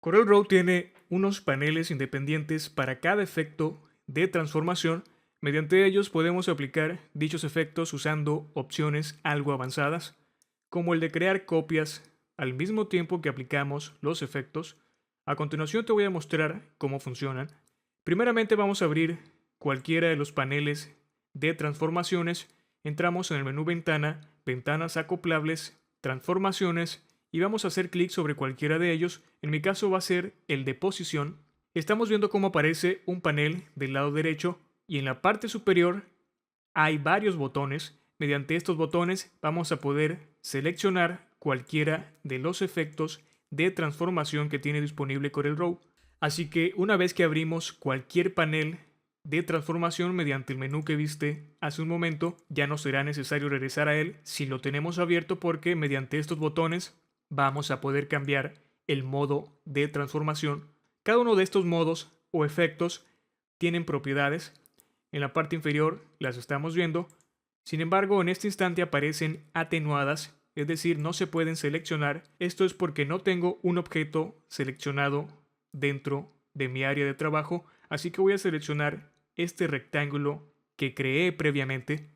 CorelDRAW tiene unos paneles independientes para cada efecto de transformación. Mediante ellos podemos aplicar dichos efectos usando opciones algo avanzadas, como el de crear copias al mismo tiempo que aplicamos los efectos. A continuación te voy a mostrar cómo funcionan. Primeramente vamos a abrir cualquiera de los paneles de transformaciones. Entramos en el menú Ventana, Ventanas acoplables, Transformaciones y vamos a hacer clic sobre cualquiera de ellos. En mi caso va a ser el de posición. Estamos viendo cómo aparece un panel del lado derecho y en la parte superior hay varios botones. Mediante estos botones vamos a poder seleccionar cualquiera de los efectos de transformación que tiene disponible CorelDRAW. Así que una vez que abrimos cualquier panel de transformación mediante el menú que viste hace un momento, ya no será necesario regresar a él si lo tenemos abierto, porque mediante estos botones vamos a poder cambiar el modo de transformación. Cada uno de estos modos o efectos tienen propiedades. En la parte inferior las estamos viendo. Sin embargo, en este instante aparecen atenuadas, es decir, no se pueden seleccionar. Esto es porque no tengo un objeto seleccionado dentro de mi área de trabajo, así que voy a seleccionar este rectángulo que creé previamente.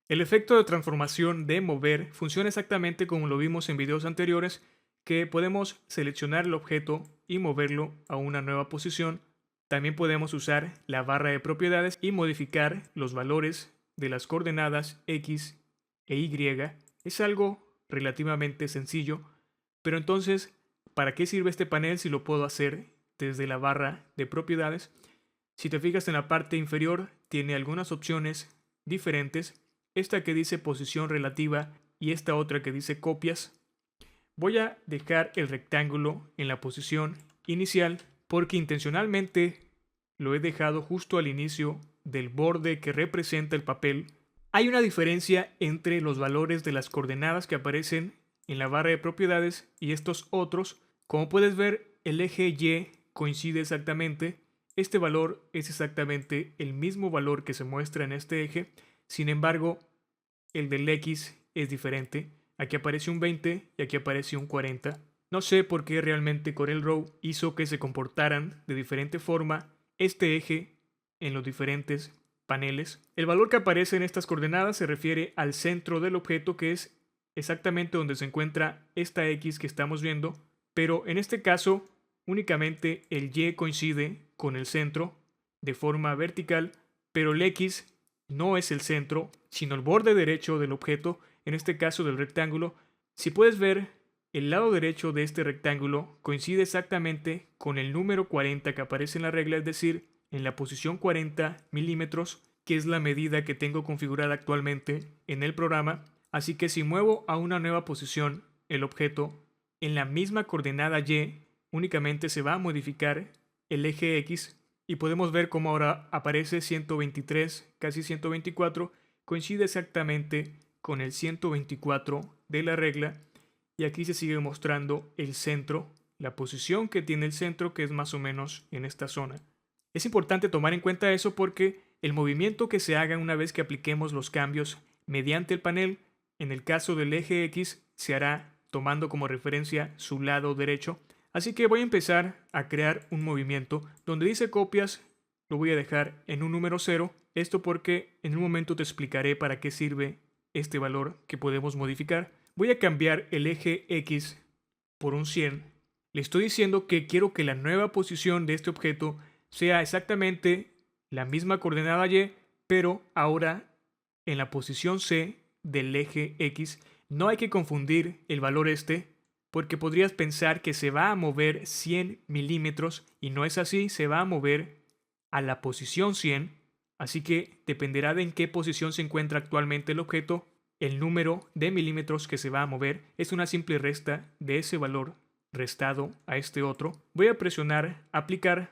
El efecto de transformación de mover funciona exactamente como lo vimos en videos anteriores, que podemos seleccionar el objeto y moverlo a una nueva posición. También podemos usar la barra de propiedades y modificar los valores de las coordenadas X e Y. Es algo relativamente sencillo, pero entonces, ¿para qué sirve este panel si lo puedo hacer desde la barra de propiedades? Si te fijas en la parte inferior, tiene algunas opciones diferentes. Esta que dice posición relativa y esta otra que dice copias. Voy a dejar el rectángulo en la posición inicial porque intencionalmente lo he dejado justo al inicio del borde que representa el papel. Hay una diferencia entre los valores de las coordenadas que aparecen en la barra de propiedades y estos otros. Como puedes ver, el eje Y coincide exactamente. Este valor es exactamente el mismo valor que se muestra en este eje. Sin embargo, el del X es diferente. Aquí aparece un 20 y aquí aparece un 40. No sé por qué realmente CorelDRAW hizo que se comportaran de diferente forma este eje en los diferentes paneles. El valor que aparece en estas coordenadas se refiere al centro del objeto, que es exactamente donde se encuentra esta X que estamos viendo, pero en este caso únicamente el Y coincide con el centro de forma vertical, pero el X no es el centro, sino el borde derecho del objeto, en este caso del rectángulo. Si puedes ver, el lado derecho de este rectángulo coincide exactamente con el número 40 que aparece en la regla, es decir, en la posición 40 milímetros, que es la medida que tengo configurada actualmente en el programa. Así que si muevo a una nueva posición el objeto en la misma coordenada Y, únicamente se va a modificar el eje X y podemos ver cómo ahora aparece 123, casi 124, coincide exactamente con el 124 de la regla, y aquí se sigue mostrando el centro, la posición que tiene el centro, que es más o menos en esta zona. Es importante tomar en cuenta eso porque el movimiento que se haga una vez que apliquemos los cambios mediante el panel, en el caso del eje X, se hará tomando como referencia su lado derecho. Así que voy a empezar a crear un movimiento. Donde dice copias, lo voy a dejar en un número 0. Esto porque en un momento te explicaré para qué sirve este valor que podemos modificar. Voy a cambiar el eje X por un 100. Le estoy diciendo que quiero que la nueva posición de este objeto sea exactamente la misma coordenada Y, pero ahora en la posición C del eje X. No hay que confundir el valor porque podrías pensar que se va a mover 100 milímetros y no es así, se va a mover a la posición 100, así que dependerá de en qué posición se encuentra actualmente el objeto. El número de milímetros que se va a mover es una simple resta de ese valor restado a este otro. Voy a presionar aplicar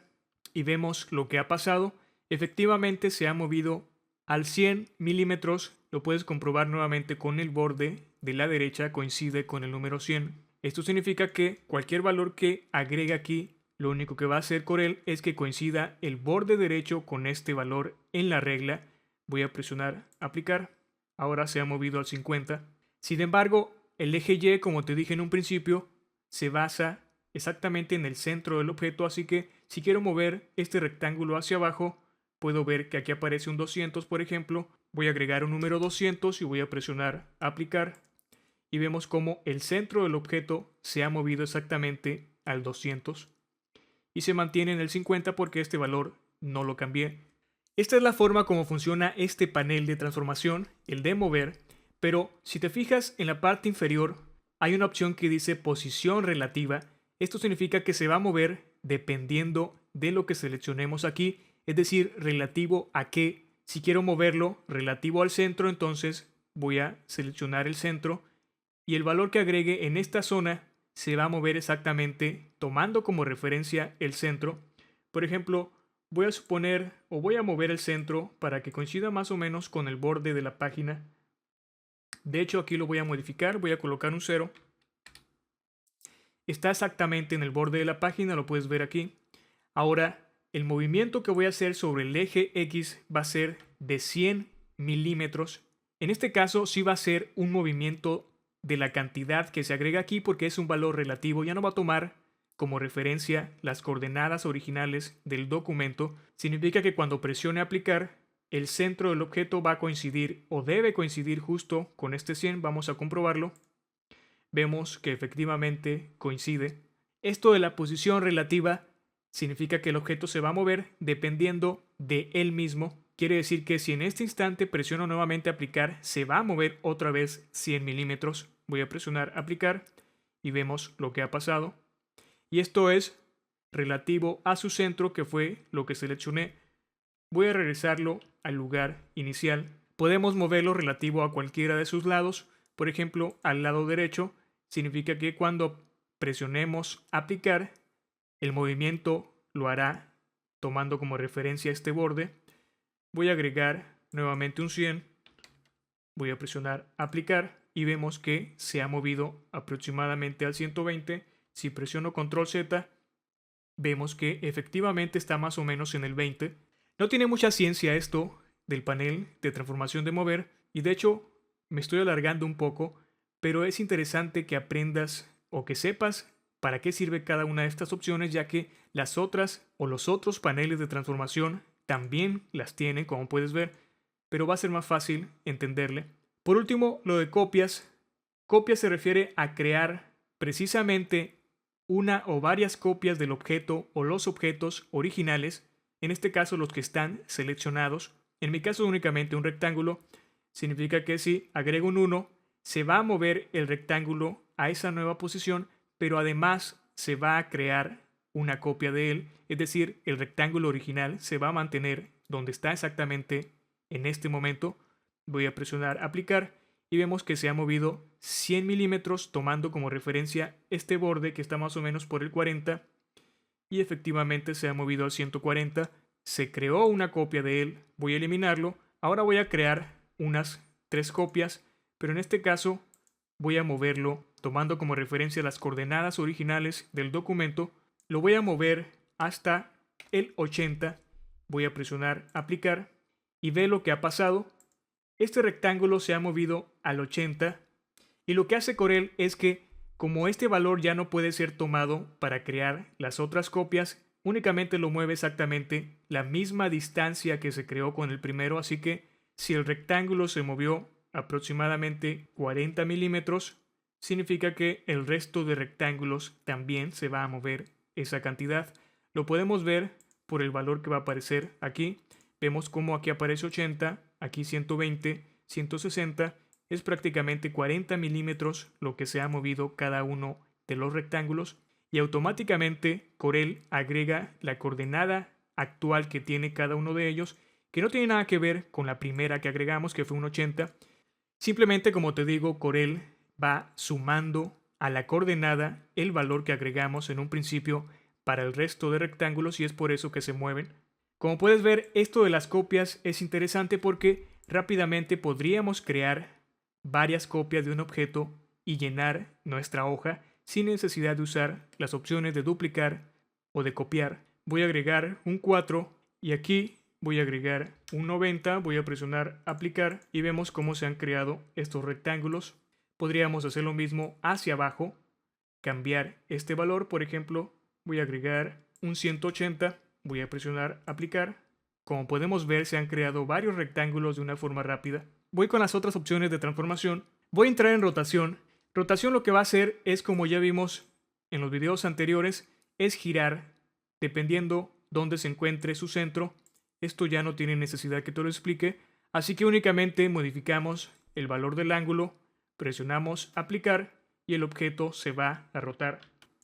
y vemos lo que ha pasado. Efectivamente se ha movido al 100 milímetros. Lo puedes comprobar nuevamente con el borde de la derecha, coincide con el número 100. Esto significa que cualquier valor que agregue aquí, lo único que va a hacer Corel es que coincida el borde derecho con este valor en la regla. Voy a presionar aplicar. Ahora se ha movido al 50. Sin embargo, el eje Y, como te dije en un principio, se basa exactamente en el centro del objeto, así que si quiero mover este rectángulo hacia abajo, puedo ver que aquí aparece un 200, por ejemplo. Voy a agregar un número 200 y voy a presionar aplicar. Y vemos cómo el centro del objeto se ha movido exactamente al 200 y se mantiene en el 50 porque este valor no lo cambié. Esta es la forma como funciona este panel de transformación, el de mover, pero si te fijas en la parte inferior hay una opción que dice posición relativa. Esto significa que se va a mover dependiendo de lo que seleccionemos aquí, es decir, relativo a qué. Si quiero moverlo relativo al centro, entonces voy a seleccionar el centro y el valor que agregue en esta zona se va a mover exactamente tomando como referencia el centro. Por ejemplo, voy a suponer o voy a mover el centro para que coincida más o menos con el borde de la página. De hecho, aquí lo voy a modificar, voy a colocar un 0. Está exactamente en el borde de la página, lo puedes ver aquí. Ahora, el movimiento que voy a hacer sobre el eje X va a ser de 100 milímetros. En este caso sí va a ser un movimiento de la cantidad que se agrega aquí porque es un valor relativo. Ya no va a tomar como referencia las coordenadas originales del documento. Significa que cuando presione aplicar, el centro del objeto va a coincidir o debe coincidir justo con este 100. Vamos a comprobarlo. Vemos que efectivamente coincide. Esto de la posición relativa significa que el objeto se va a mover dependiendo de él mismo. Quiere decir que si en este instante presiono nuevamente aplicar, se va a mover otra vez 100 milímetros. Voy a presionar aplicar y vemos lo que ha pasado. Y esto es relativo a su centro, que fue lo que seleccioné. Voy a regresarlo al lugar inicial. Podemos moverlo relativo a cualquiera de sus lados. Por ejemplo, al lado derecho, significa que cuando presionemos aplicar, el movimiento lo hará tomando como referencia este borde. Voy a agregar nuevamente un 100. Voy a presionar aplicar y vemos que se ha movido aproximadamente al 120. Si presiono control Z, vemos que efectivamente está más o menos en el 20. No tiene mucha ciencia esto del panel de transformación de mover y de hecho me estoy alargando un poco, pero es interesante que aprendas o que sepas para qué sirve cada una de estas opciones, ya que las otras o los otros paneles de transformación también las tienen, como puedes ver, pero va a ser más fácil entenderle. Por último, lo de copias. Copia se refiere a crear precisamente una o varias copias del objeto o los objetos originales, en este caso los que están seleccionados. En mi caso únicamente un rectángulo, significa que si agrego un 1, se va a mover el rectángulo a esa nueva posición, pero además se va a crear una copia de él, es decir, el rectángulo original se va a mantener donde está exactamente en este momento. Voy a presionar aplicar y vemos que se ha movido 100 milímetros tomando como referencia este borde que está más o menos por el 40 y efectivamente se ha movido al 140. Se creó una copia de él, voy a eliminarlo. Ahora voy a crear unas 3 copias, pero en este caso voy a moverlo tomando como referencia las coordenadas originales del documento. Lo voy a mover hasta el 80. Voy a presionar aplicar y ve lo que ha pasado. Este rectángulo se ha movido al 80 y lo que hace Corel es que como este valor ya no puede ser tomado para crear las otras copias, únicamente lo mueve exactamente la misma distancia que se creó con el primero, así que si el rectángulo se movió aproximadamente 40 milímetros, significa que el resto de rectángulos también se va a mover esa cantidad. Lo podemos ver por el valor que va a aparecer aquí. Vemos como aquí aparece 80, aquí 120, 160. Es prácticamente 40 milímetros lo que se ha movido cada uno de los rectángulos y automáticamente Corel agrega la coordenada actual que tiene cada uno de ellos, que no tiene nada que ver con la primera que agregamos, que fue un 80. Simplemente, como te digo, Corel va sumando a la coordenada el valor que agregamos en un principio para el resto de rectángulos y es por eso que se mueven. Como puedes ver, esto de las copias es interesante porque rápidamente podríamos crear varias copias de un objeto y llenar nuestra hoja sin necesidad de usar las opciones de duplicar o de copiar. Voy a agregar un 4 y aquí voy a agregar un 90, voy a presionar aplicar y vemos cómo se han creado estos rectángulos. Podríamos hacer lo mismo hacia abajo. cambiar este valor. Por ejemplo, voy a agregar un 180, voy a presionar aplicar. Como podemos ver, se han creado varios rectángulos de una forma rápida. Voy con las otras opciones de transformación. Voy a entrar en rotación. Rotación lo que va a hacer es, como ya vimos en los videos anteriores, es girar dependiendo dónde se encuentre su centro. Esto ya no tiene necesidad que te lo explique, así que únicamente modificamos el valor del ángulo, presionamos aplicar y el objeto se va a rotar.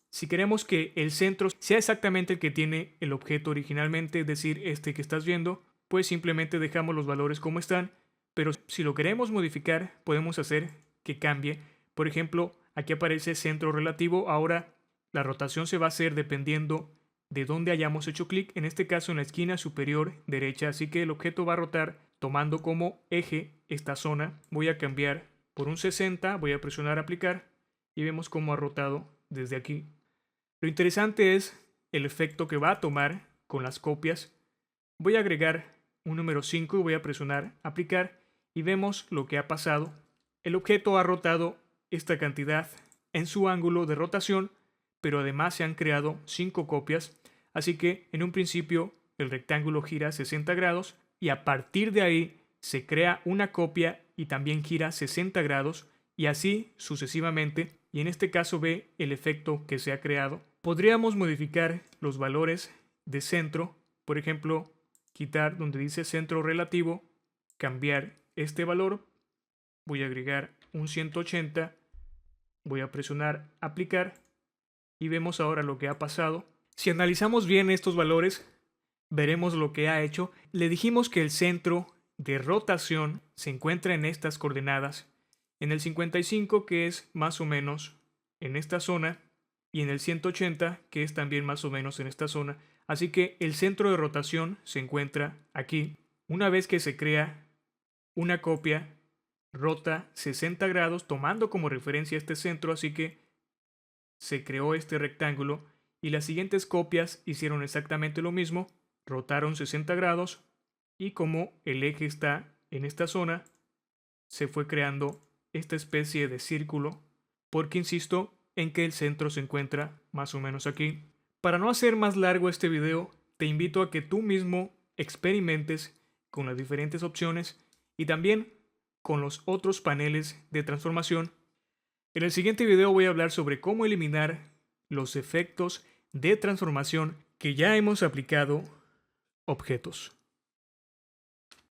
Si queremos que el centro sea exactamente el que tiene el objeto originalmente, es decir, este que estás viendo, pues simplemente dejamos los valores como están, pero si lo queremos modificar, podemos hacer que cambie. Por ejemplo, aquí aparece centro relativo, ahora la rotación se va a hacer dependiendo de dónde hayamos hecho clic, en este caso en la esquina superior derecha, así que el objeto va a rotar tomando como eje esta zona. Voy a cambiar por un 60, voy a presionar aplicar y vemos cómo ha rotado desde aquí. Lo interesante es el efecto que va a tomar con las copias. Voy a agregar un número 5 y voy a presionar aplicar y vemos lo que ha pasado. El objeto ha rotado esta cantidad en su ángulo de rotación, pero además se han creado 5 copias, así que en un principio el rectángulo gira 60 grados y a partir de ahí se crea una copia y también gira 60 grados y así sucesivamente, y en este caso ve el efecto que se ha creado. Podríamos modificar los valores de centro, por ejemplo, quitar donde dice centro relativo, cambiar este valor, voy a agregar un 180, voy a presionar aplicar y vemos ahora lo que ha pasado. Si analizamos bien estos valores, veremos lo que ha hecho. Le dijimos que el centro de rotación se encuentra en estas coordenadas, en el 55, que es más o menos en esta zona, y en el 180, que es también más o menos en esta zona. Así que el centro de rotación se encuentra aquí. Una vez que se crea una copia, rota 60 grados tomando como referencia este centro, así que se creó este rectángulo y las siguientes copias hicieron exactamente lo mismo, rotaron 60 grados y como el eje está en esta zona, se fue creando esta especie de círculo, porque insisto en que el centro se encuentra más o menos aquí. Para no hacer más largo este video, te invito a que tú mismo experimentes con las diferentes opciones y también con los otros paneles de transformación. En el siguiente video voy a hablar sobre cómo eliminar los efectos de transformación que ya hemos aplicado objetos.